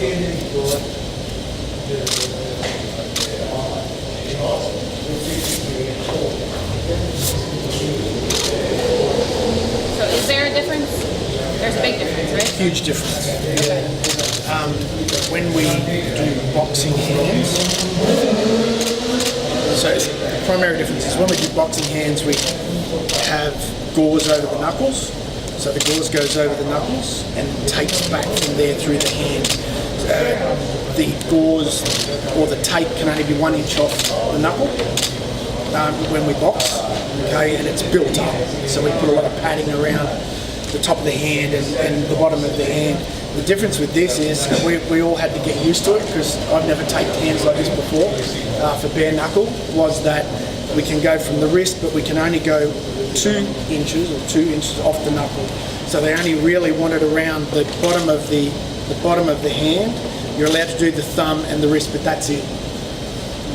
So is there a difference? There's a big difference, right? Huge difference. When we do boxing hands, so the primary difference is when we do boxing hands, we have gauze over the knuckles. So the gauze goes over the knuckles and tapes back from there through the hand. The gauze or the tape can only be 1 inch off the knuckle when we box, okay, and it's built up. So we put a lot of padding around the top of the hand and the bottom of the hand. The difference with this is we all had to get used to it because I've never taped hands like this before. For bare knuckle was that we can go from the wrist, but we can only go 2 inches or 2 inches off the knuckle. So they only really want it around the bottom of the hand. You're allowed to do the thumb and the wrist, but that's it.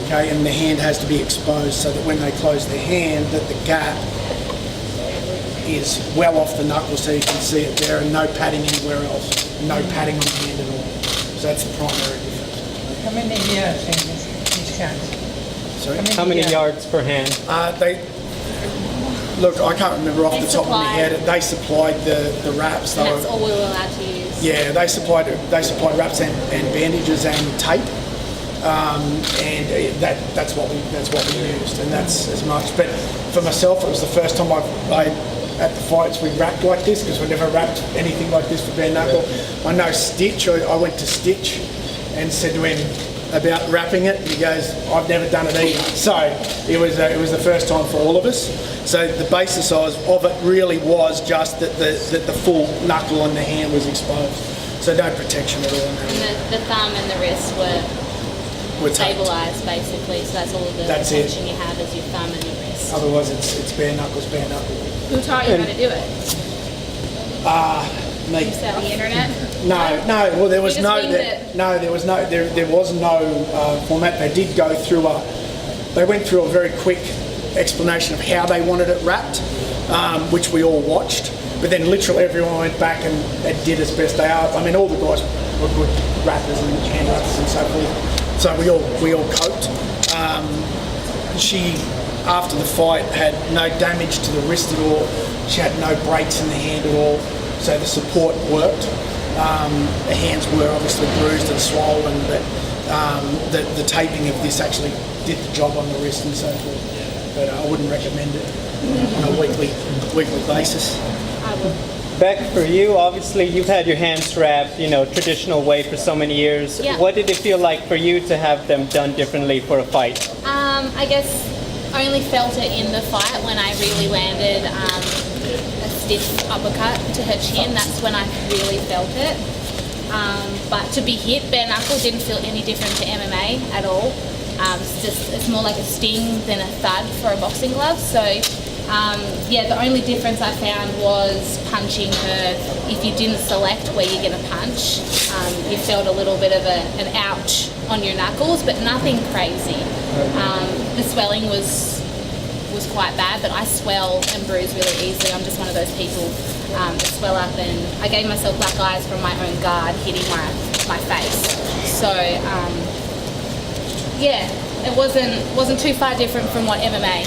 Okay, and the hand has to be exposed so that when they close their hand, that the gap is well off the knuckle, so you can see it there, and no padding anywhere else. No padding on the hand at all. So that's the primary difference. How many yards in each hand? Sorry? How many yards per hand? Look, I can't remember off the top of my head. They supplied the wraps. And that's all we were allowed to use. Yeah, they supplied wraps and bandages and tape, and that's what we used, and that's as much. But for myself, it was the first time at the fights we wrapped like this, because we never wrapped anything like this for bare knuckle. I know Stitch. I went to Stitch and said to him about wrapping it. He goes, "I've never done it either." So it was the first time for all of us. So the basis of it really was just that the full knuckle on the hand was exposed. So no protection at all. And the thumb and the wrist were stabilised basically. So that's all the protection you have is your thumb and your wrist. Otherwise, it's bare knuckles, bare knuckle. Who taught you how to do it? Me. Yourself. The internet? No. Well, there was You just winged it. there was no format. They did go through they went through a very quick explanation of how they wanted it wrapped, which we all watched. But then literally everyone went back and did as best they are. I mean, all the guys were good rappers and hand rappers and so forth. So we all coped. She, after the fight, had no damage to the wrist at all. She had no breaks in the hand at all. So the support worked. The hands were obviously bruised and swollen, but the taping of this actually did the job on the wrist and so forth. But I wouldn't recommend it on a weekly basis. I would. Bec, for you, obviously you've had your hands wrapped, traditional way for so many years. Yeah. What did it feel like for you to have them done differently for a fight? I guess I only felt it in the fight when I really landed a stiff uppercut to her chin. That's when I really felt it. But to be hit bare knuckle didn't feel any different to MMA at all. It's more like a sting than a thud for a boxing glove. So the only difference I found was punching her. If you didn't select where you're going to punch, you felt a little bit of an ouch on your knuckles, but nothing crazy. The swelling was quite bad, but I swell and bruise really easily. I'm just one of those people that swell up, and I gave myself black eyes from my own guard hitting my face. So it wasn't too far different from what MMA.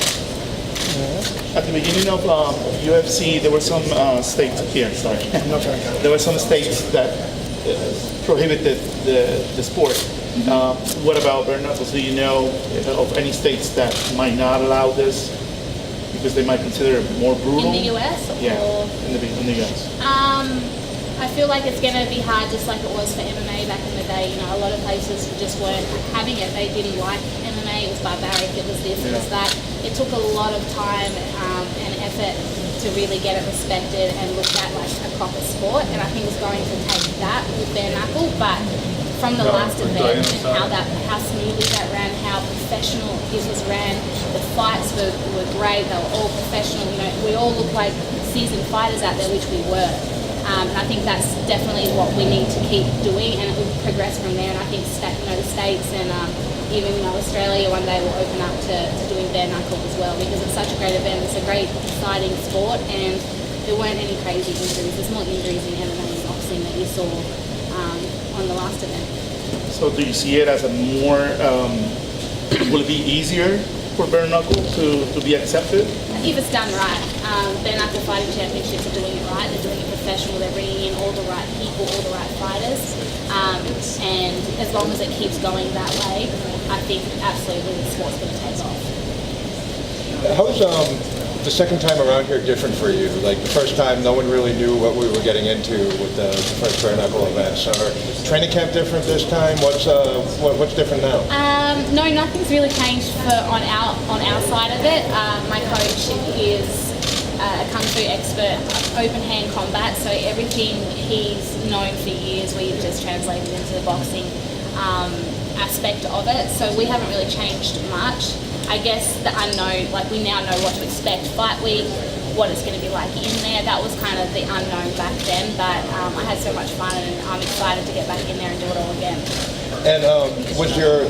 At the beginning of UFC, there were some states here. Sorry, there were some states that prohibited the sport. What about bare knuckles? Do you know of any states that might not allow this because they might consider it more brutal? In the US? Yeah, or? in the US. I feel like it's going to be hard, just like it was for MMA back in the day. A lot of places just weren't having it. They didn't like MMA. It was barbaric. It was this. It was that. It took a lot of time and effort to really get it respected and looked at like a proper sport. And I think it's going to take that with bare knuckle. But from the last event and how smoothly that ran, how professional it was ran, the fights were great. They were all professional. We all looked like seasoned fighters out there, which we were. And I think that's definitely what we need to keep doing, and it will progress from there. And I think the states and even Australia one day will open up to doing bare knuckle as well, because it's such a great event. It's a great, exciting sport, and there weren't any crazy injuries. There's more injuries in MMA and boxing that you saw on on the last event. So do you see it as a more, will it be easier for bare knuckle to be accepted? If it's done right. Bare Knuckle Fighting Championships are doing it right. They're doing it professional. They're bringing in all the right people, all the right fighters. And as long as it keeps going that way, I think absolutely the sport's going to take off. How's the second time around here different for you? Like the first time, no one really knew what we were getting into with the first bare knuckle events. Are training camp different this time? What's different now? No, nothing's really changed on our side of it. My coach is a kung fu expert, open hand combat, so everything he's known for years we've just translated into the boxing aspect of it. So we haven't really changed much. I guess the unknown, like we now know what to expect fight week, what it's going to be like in there. That was kind of the unknown back then, but I had so much fun and I'm excited to get back in there and do it all again. And was your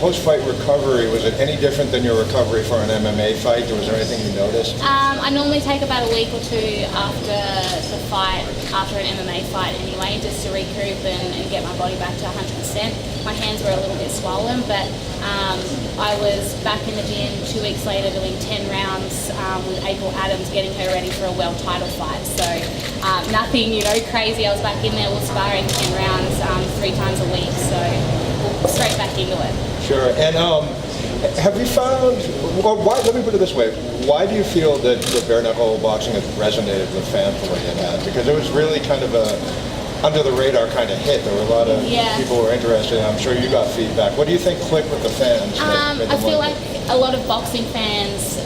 post-fight recovery, was it any different than your recovery for an MMA fight? Or was there anything you noticed? I normally take about a week or two after the fight, after an MMA fight anyway, just to recoup and get my body back to 100%. My hands were a little bit swollen, but I was back in the gym 2 weeks later doing 10 rounds with April Adams, getting her ready for a world title fight. So nothing, crazy. I was back in there, we were sparring 10 rounds 3 times a week. So straight back into it. Sure. And have you found, well, let me put it this way, why do you feel that the bare knuckle boxing has resonated with fans the way it has? Because it was really kind of a under the radar kind of hit. There were a lot of people who were interested. I'm sure you got feedback. What do you think clicked with the fans? I feel like a lot of boxing fans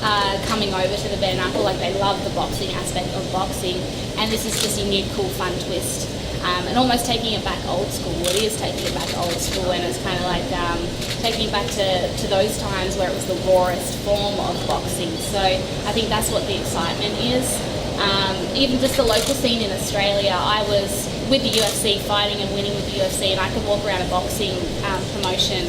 are coming over to the bare knuckle, like they love the boxing aspect of boxing, and this is just a new, cool, fun twist. And almost taking it back old school. It is taking it back old school, and it's kind of like taking it back to those times where it was the rawest form of boxing. So I think that's what the excitement is. Even just the local scene in Australia, I was with the UFC fighting and winning with the UFC, and I could walk around a boxing promotion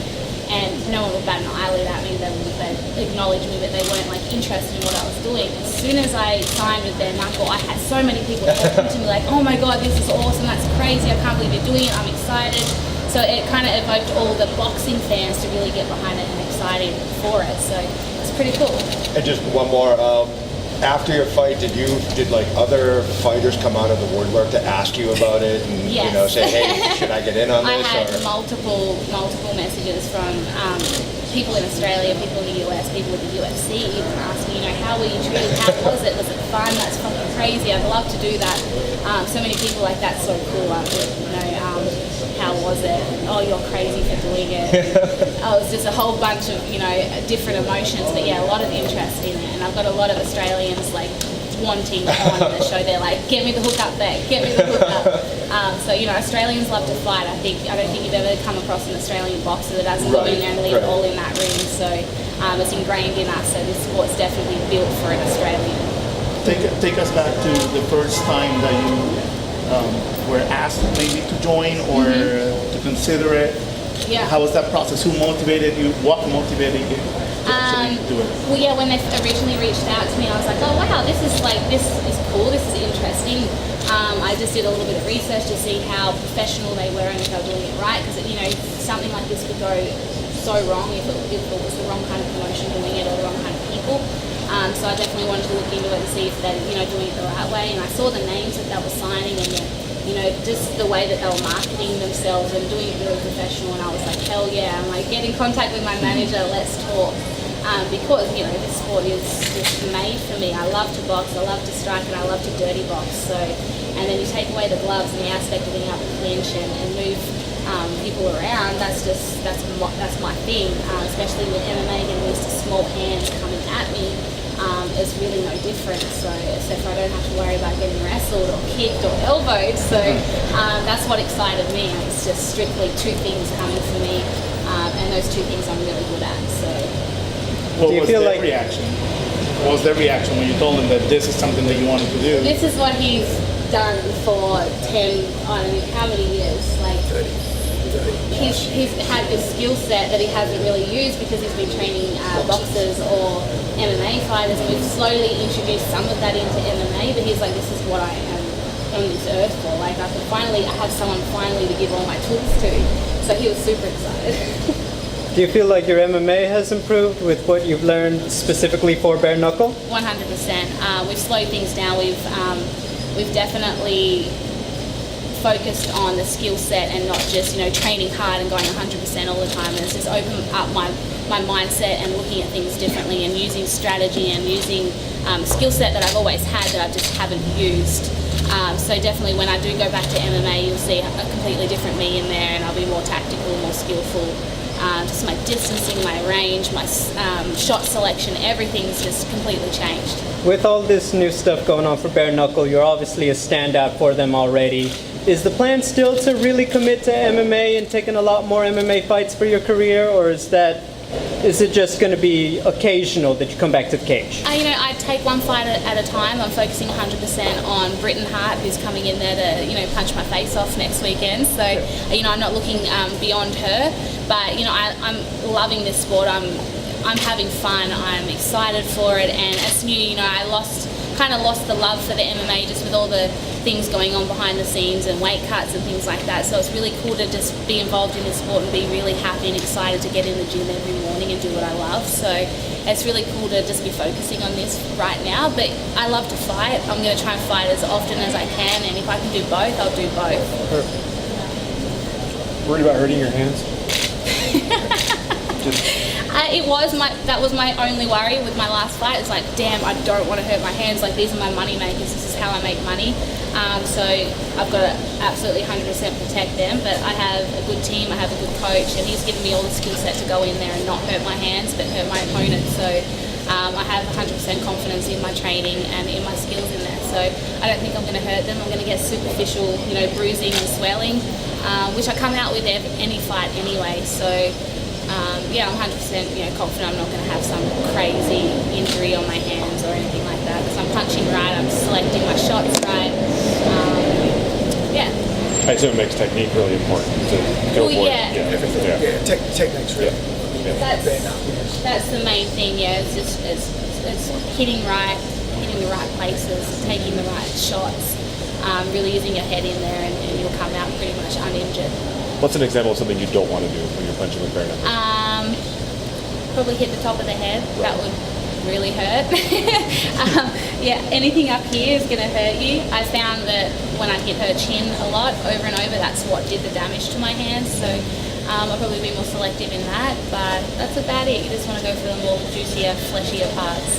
and no one would bat an eyelid at me. They'd acknowledge me, but they weren't like interested in what I was doing. As soon as I signed with bare knuckle, I had so many people talking to me like, "Oh my God, this is awesome! That's crazy! I can't believe you're doing it! I'm excited!" So it kind of evoked all the boxing fans to really get behind it and excited for it. So it's pretty cool. And just one more. After your fight, did like other fighters come out of the woodwork to ask you about it and say, "Hey, should I get in on this?" I had multiple messages from people in Australia, people in the US, people with the UFC even asking, how were you treated? How was it? Was it fun? That's fucking crazy. I'd love to do that. So many people like that's so cool. How was it? Oh, you're crazy for doing it. It was just a whole bunch of different emotions, but yeah, a lot of interest in it. And I've got a lot of Australians like wanting on the show. They're like, "Get me the hook up there, get me the hook up." So Australians love to fight. I don't think you've ever come across an Australian boxer that doesn't go in there and leave it all in that ring. So it's ingrained in us. So this sport's definitely built for an Australian. Take us back to the first time that you were asked maybe to join or to consider it. Yeah. How was that process? Who motivated you? What motivated you to actually do it? Well, yeah, when they originally reached out to me, I was like, "Oh wow, this is cool. This is interesting." I just did a little bit of research to see how professional they were and if they were doing it right, because something like this could go so wrong if it was the wrong kind of promotion doing it or the wrong kind of people. So I definitely wanted to look into it and see if they're doing it the right way. And I saw the names that they were signing and just the way that they were marketing themselves and doing it really professional. And I was like, hell yeah! I'm like, get in contact with my manager. Let's talk. Because this sport is just made for me. I love to box, I love to strike, and I love to dirty box. So, and then you take away the gloves and the aspect of being able to clinch and move people around. That's my thing. Especially with MMA getting used to small hands coming at me, is really no different. So, except for I don't have to worry about getting wrestled or kicked or elbowed. So, that's what excited me. It's just strictly 2 things coming for me, and those 2 things I'm really good at. So. What was their reaction? What was their reaction when you told them that this is something that you wanted to do? This is what he's done for 10, I don't know how many years. Like 30. He's had this skill set that he hasn't really used because he's been training boxers or MMA fighters, and we've slowly introduced some of that into MMA, but he's like, this is what I am on this earth for. Like I have someone finally to give all my tools to. So he was super excited. Do you feel like your MMA has improved with what you've learned specifically for bare knuckle? 100%. We've slowed things down. We've definitely focused on the skill set and not just training hard and going 100% all the time. And it's just opened up my mindset and looking at things differently and using strategy and using skill set that I've always had that I just haven't used. So definitely when I do go back to MMA, you'll see a completely different me in there, and I'll be more tactical, more skillful. Just my distancing, my range, my shot selection, everything's just completely changed. With all this new stuff going on for bare knuckle, you're obviously a standout for them already. Is the plan still to really commit to MMA and taking a lot more MMA fights for your career, or is it just going to be occasional that you come back to the cage? I take one fight at a time. I'm focusing 100% on Britain Hart, who's coming in there to punch my face off next weekend. So I'm not looking beyond her, but I'm loving this sport. I'm having fun. I'm excited for it, and as new, I kind of lost the love for the MMA just with all the things going on behind the scenes and weight cuts and things like that. So it's really cool to just be involved in this sport and be really happy and excited to get in the gym every morning and do what I love. So it's really cool to just be focusing on this right now. But I love to fight. I'm going to try and fight as often as I can, and if I can do both, I'll do both. Worried about hurting your hands? That was my only worry with my last fight. It's like, damn, I don't want to hurt my hands. Like, these are my money makers. This is how I make money. So I've got to absolutely 100% protect them. But I have a good team. I have a good coach, and he's given me all the skill set to go in there and not hurt my hands, but hurt my opponent. So I have 100% confidence in my training and in my skills in there. So I don't think I'm going to hurt them. I'm going to get superficial, bruising and swelling, which I come out with any fight anyway. So. I'm 100% confident I'm not going to have some crazy injury on my hands or anything like that, because I'm punching right, I'm selecting my shots right. I assume it makes technique really important to go for it. Technique's really That's the main thing. It's hitting right, hitting the right places, taking the right shots, really using your head in there, and you'll come out pretty much uninjured. What's an example of something you don't want to do when you're punching with bare knuckle? Probably hit the top of the head. Right. That would really hurt. Anything up here is going to hurt you. I found that when I hit her chin a lot, over and over, that's what did the damage to my hands. So I'll probably be more selective in that. But that's about it. You just want to go for the more juicier, fleshier parts.